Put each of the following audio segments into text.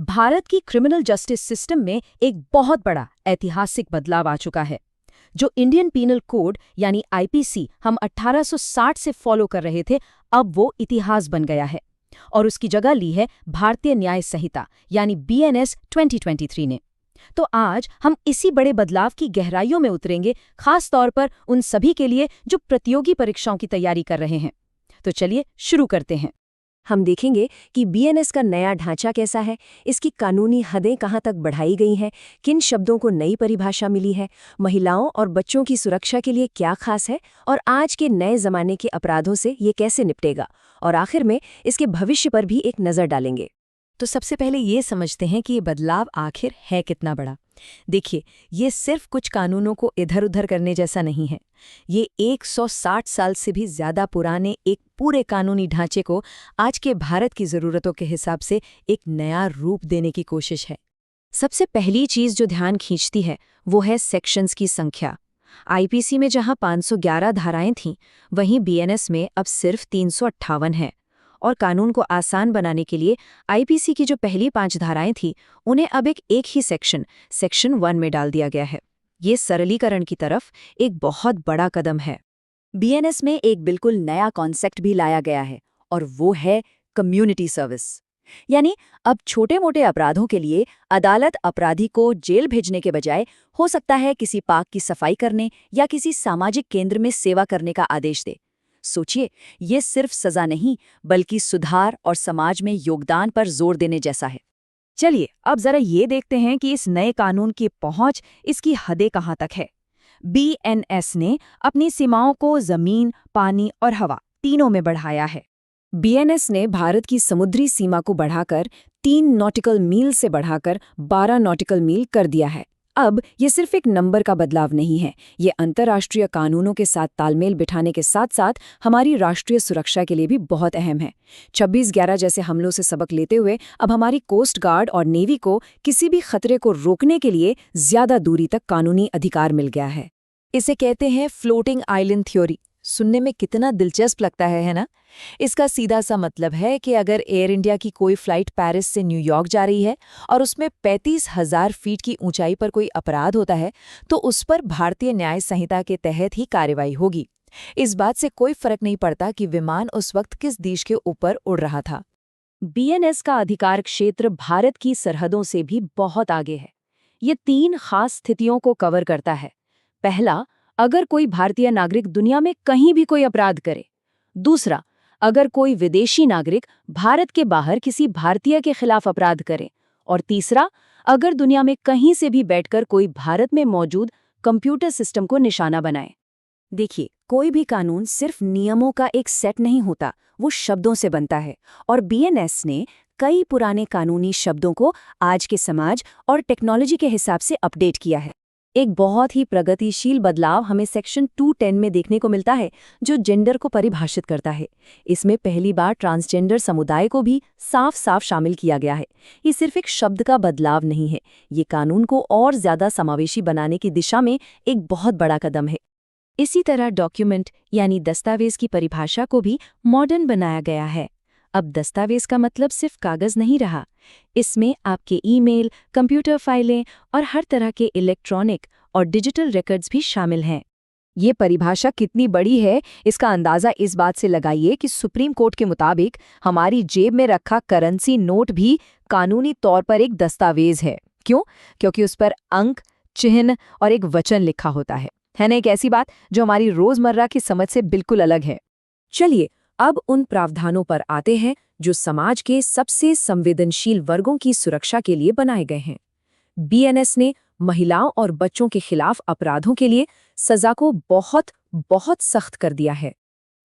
भारत की criminal justice system में एक बहुत बड़ा ऐतिहासिक बदलाव आ चुका है। जो इंडियन पीनल कोड यानी आईपीसी हम 1860 से फॉलो कर रहे थे, अब वो इतिहास बन गया है और उसकी जगह ली है भारतीय न्याय संहिता यानी बीएनएस 2023 ने। तो आज हम इसी बड़े बदलाव की गहराइयों में उतरेंगे, खास तौर पर उन सभी के लिए जो प्रतियोगी परीक्षाओं की तैयारी कर रहे हैं। तो चलिए शुरू करते हैं। हम देखेंगे कि बीएनएस का नया ढांचा कैसा है, इसकी कानूनी हदें कहां तक बढ़ाई गई हैं, किन शब्दों को नई परिभाषा मिली है, महिलाओं और बच्चों की सुरक्षा के लिए क्या खास है और आज के नए जमाने के अपराधों से ये कैसे निपटेगा, और आखिर में इसके भविष्य पर भी एक नज़र डालेंगे। तो सबसे पहले ये समझते हैं कि ये बदलाव आखिर है कितना बड़ा। देखिए, ये सिर्फ कुछ कानूनों को इधर-उधर करने जैसा नहीं है। ये 160 साल से भी ज़्यादा पुराने एक पूरे कानूनी ढांचे को आज के भारत की ज़रूरतों के हिसाब से एक नया रूप देने की कोशिश है। सबसे पहली चीज़ जो ध्यान खींचती है वो है सेक्शंस की संख्या। आईपीसी में जहां 511 धाराएं थीं, वहीं बीएनएस में अब सिर्फ 358 है। और कानून को आसान बनाने के लिए आईपीसी की जो पहली 5 धाराएं थीं, उन्हें अब एक ही सेक्शन 1 में डाल दिया गया है। ये सरलीकरण की तरफ एक बहुत बड़ा कदम है। बीएनएस में एक बिल्कुल नया कॉन्सेप्ट भी लाया गया है और वो है कम्युनिटी सर्विस। यानी अब छोटे-मोटे अपराधों के लिए अदालत अपराधी को जेल भेजने के बजाय हो सकता है किसी पार्क की सफाई करने या किसी सामाजिक केंद्र में सेवा करने का आदेश दे। सोचिए, ये सिर्फ सजा नहीं बल्कि सुधार और समाज में योगदान पर जोर देने जैसा है। चलिए अब जरा ये देखते हैं कि इस नए कानून की पहुंच, इसकी हदें कहां तक है। बीएनएस ने अपनी सीमाओं को जमीन, पानी और हवा तीनों में बढ़ाया है। बीएनएस ने भारत की समुद्री सीमा को बढ़ाकर 3 नॉटिकल मील से बढ़ाकर 12 नॉटिकल मील कर दिया है। अब ये सिर्फ एक नंबर का बदलाव नहीं है, ये अंतर्राष्ट्रीय कानूनों के साथ तालमेल बिठाने के साथ साथ हमारी राष्ट्रीय सुरक्षा के लिए भी बहुत अहम है। 26/11 जैसे हमलों से सबक लेते हुए अब हमारी कोस्ट गार्ड और नेवी को किसी भी खतरे को रोकने के लिए ज्यादा दूरी तक कानूनी अधिकार मिल गया है। इसे कहते हैं फ्लोटिंग आइलैंड थ्योरी। सुनने में कितना दिलचस्प लगता है ना? इसका सीधा सा मतलब है कि अगर एयर इंडिया की कोई फ्लाइट पेरिस से न्यूयॉर्क जा रही है और उसमें 35,000 फीट की ऊंचाई पर कोई अपराध होता है, तो उस पर भारतीय न्याय संहिता के तहत ही कार्रवाई होगी। इस बात से कोई फर्क नहीं पड़ता कि विमान उस वक्त किस देश के ऊपर उड़ रहा था। बीएनएस का अधिकार क्षेत्र भारत की सरहदों से भी बहुत आगे है। ये 3 खास स्थितियों को कवर करता है। पहला, अगर कोई भारतीय नागरिक दुनिया में कहीं भी कोई अपराध करे। दूसरा, अगर कोई विदेशी नागरिक भारत के बाहर किसी भारतीय के खिलाफ अपराध करे। और तीसरा, अगर दुनिया में कहीं से भी बैठकर कोई भारत में मौजूद कंप्यूटर सिस्टम को निशाना बनाए। देखिए, कोई भी कानून सिर्फ नियमों का एक सेट नहीं होता, वो शब्दों से बनता है। और बीएनएस ने कई पुराने कानूनी शब्दों को आज के समाज और टेक्नोलॉजी के हिसाब से अपडेट किया है। एक बहुत ही प्रगतिशील बदलाव हमें सेक्शन 210 में देखने को मिलता है, जो जेंडर को परिभाषित करता है। इसमें पहली बार ट्रांसजेंडर समुदाय को भी साफ साफ शामिल किया गया है। ये सिर्फ एक शब्द का बदलाव नहीं है, ये कानून को और ज्यादा समावेशी बनाने की दिशा में एक बहुत बड़ा कदम है। इसी तरह डॉक्यूमेंट यानी दस्तावेज की परिभाषा को भी मॉडर्न बनाया गया है। अब दस्तावेज का मतलब सिर्फ कागज नहीं रहा, इसमें आपके ईमेल, कंप्यूटर फाइलें और हर तरह के इलेक्ट्रॉनिक और डिजिटल रिकॉर्ड्स भी शामिल हैं। ये परिभाषा कितनी बड़ी है, इसका अंदाज़ा इस बात से लगाइए कि सुप्रीम कोर्ट के मुताबिक हमारी जेब में रखा करेंसी नोट भी कानूनी तौर पर एक दस्तावेज है। क्यों? क्योंकि उस पर अंक, चिन्ह और एक वचन लिखा होता है ना? एक ऐसी बात जो हमारी रोजमर्रा की समझ से बिल्कुल अलग है। चलिए अब उन प्रावधानों पर आते हैं जो समाज के सबसे संवेदनशील वर्गों की सुरक्षा के लिए बनाए गए हैं। बीएनएस ने महिलाओं और बच्चों के खिलाफ अपराधों के लिए सजा को बहुत सख्त कर दिया है।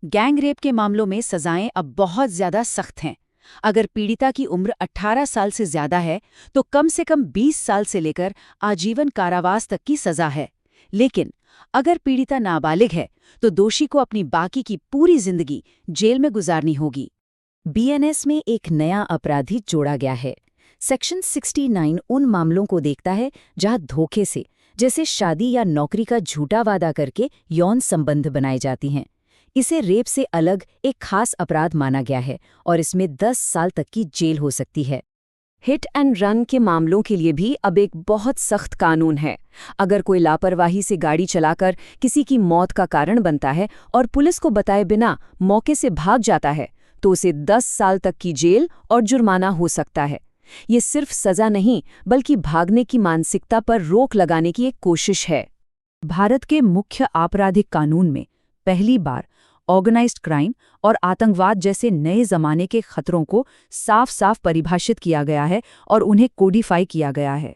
गैंग रेप के मामलों में सजाएं अब बहुत ज्यादा सख्त हैं। अगर पीड़िता की उम्र 18 साल से ज्यादा है तो कम से कम 20 साल से लेकर आजीवन कारावास तक की सजा है। लेकिन अगर पीड़िता नाबालिग है तो दोषी को अपनी बाकी की पूरी जिंदगी जेल में गुजारनी होगी। बीएनएस में एक नया अपराधी जोड़ा गया है। सेक्शन 69 उन मामलों को देखता है जहां धोखे से, जैसे शादी या नौकरी का झूठा वादा करके यौन संबंध बनाए जाती हैं। इसे रेप से अलग एक खास अपराध माना गया है और इसमें 10 साल तक की जेल हो सकती है। हिट एंड रन के मामलों के लिए भी अब एक बहुत सख्त कानून है। अगर कोई लापरवाही से गाड़ी चलाकर किसी की मौत का कारण बनता है और पुलिस को बताए बिना मौके से भाग जाता है, तो उसे 10 साल तक की जेल और जुर्माना हो सकता है। ये सिर्फ सजा नहीं, बल्कि भागने की मानसिकता पर रोक लगाने की एक कोशिश है। भारत के मुख्य आपराधिक कानून में पहली बार ऑर्गेनाइज्ड क्राइम और आतंकवाद जैसे नए जमाने के खतरों को साफ-साफ परिभाषित किया गया है और उन्हें कोडिफाई किया गया है।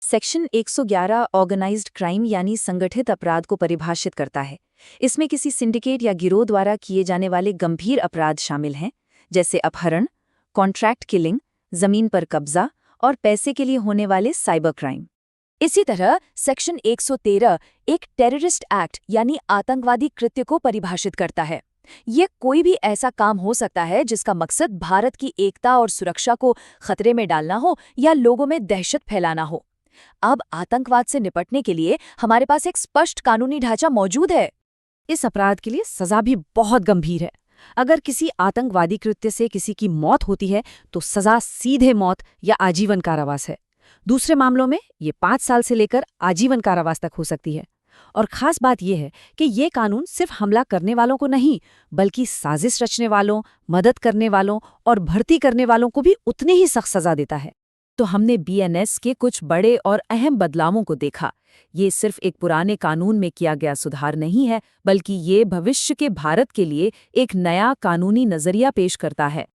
सेक्शन 111 ऑर्गेनाइज्ड क्राइम यानी संगठित अपराध को परिभाषित करता है। इसमें किसी सिंडिकेट या गिरोह द्वारा किए जाने वाले गंभीर अपराध शामिल हैं, जैसे अपहरण, कॉन्ट्रैक्ट किलिंग, जमीन पर कब्जा और पैसे के लिए होने वाले साइबर क्राइम। इसी तरह सेक्शन 113 एक टेररिस्ट एक्ट यानी आतंकवादी कृत्य को परिभाषित करता है। ये कोई भी ऐसा काम हो सकता है जिसका मकसद भारत की एकता और सुरक्षा को खतरे में डालना हो या लोगों में दहशत फैलाना हो। अब आतंकवाद से निपटने के लिए हमारे पास एक स्पष्ट कानूनी ढांचा मौजूद है। इस अपराध के लिए सजा भी बहुत गंभीर है। अगर किसी आतंकवादी कृत्य से किसी की मौत होती है तो सजा सीधे मौत या आजीवन कारावास है। दूसरे मामलों में ये 5 साल से लेकर आजीवन कारावास तक हो सकती है। और खास बात यह है कि ये कानून सिर्फ हमला करने वालों को नहीं, बल्कि साजिश रचने वालों, मदद करने वालों और भर्ती करने वालों को भी उतनी ही सख्त सजा देता है। तो हमने बीएनएस के कुछ बड़े और अहम बदलावों को देखा। ये सिर्फ एक पुराने कानून में किया गया सुधार नहीं है, बल्कि ये भविष्य के भारत के लिए एक नया कानूनी नजरिया पेश करता है।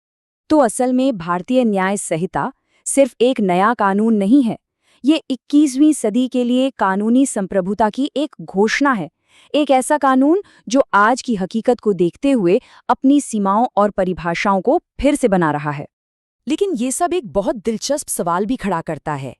तो असल में भारतीय न्याय संहिता सिर्फ एक नया कानून नहीं है, ये 21वीं सदी के लिए कानूनी संप्रभुता की एक घोषणा है। एक ऐसा कानून जो आज की हकीकत को देखते हुए अपनी सीमाओं और परिभाषाओं को फिर से बना रहा है। लेकिन ये सब एक बहुत दिलचस्प सवाल भी खड़ा करता है।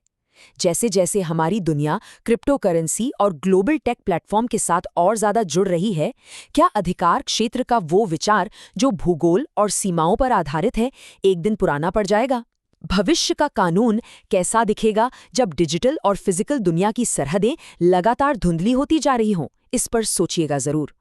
जैसे जैसे हमारी दुनिया क्रिप्टो करेंसी और ग्लोबल टेक प्लेटफॉर्म के साथ और ज्यादा जुड़ रही है, क्या अधिकार क्षेत्र का वो विचार जो भूगोल और सीमाओं पर आधारित है, एक दिन पुराना पड़ जाएगा? भविष्य का कानून कैसा दिखेगा जब डिजिटल और फिजिकल दुनिया की सरहदें लगातार धुंधली होती जा रही हों? इस पर सोचिएगा जरूर।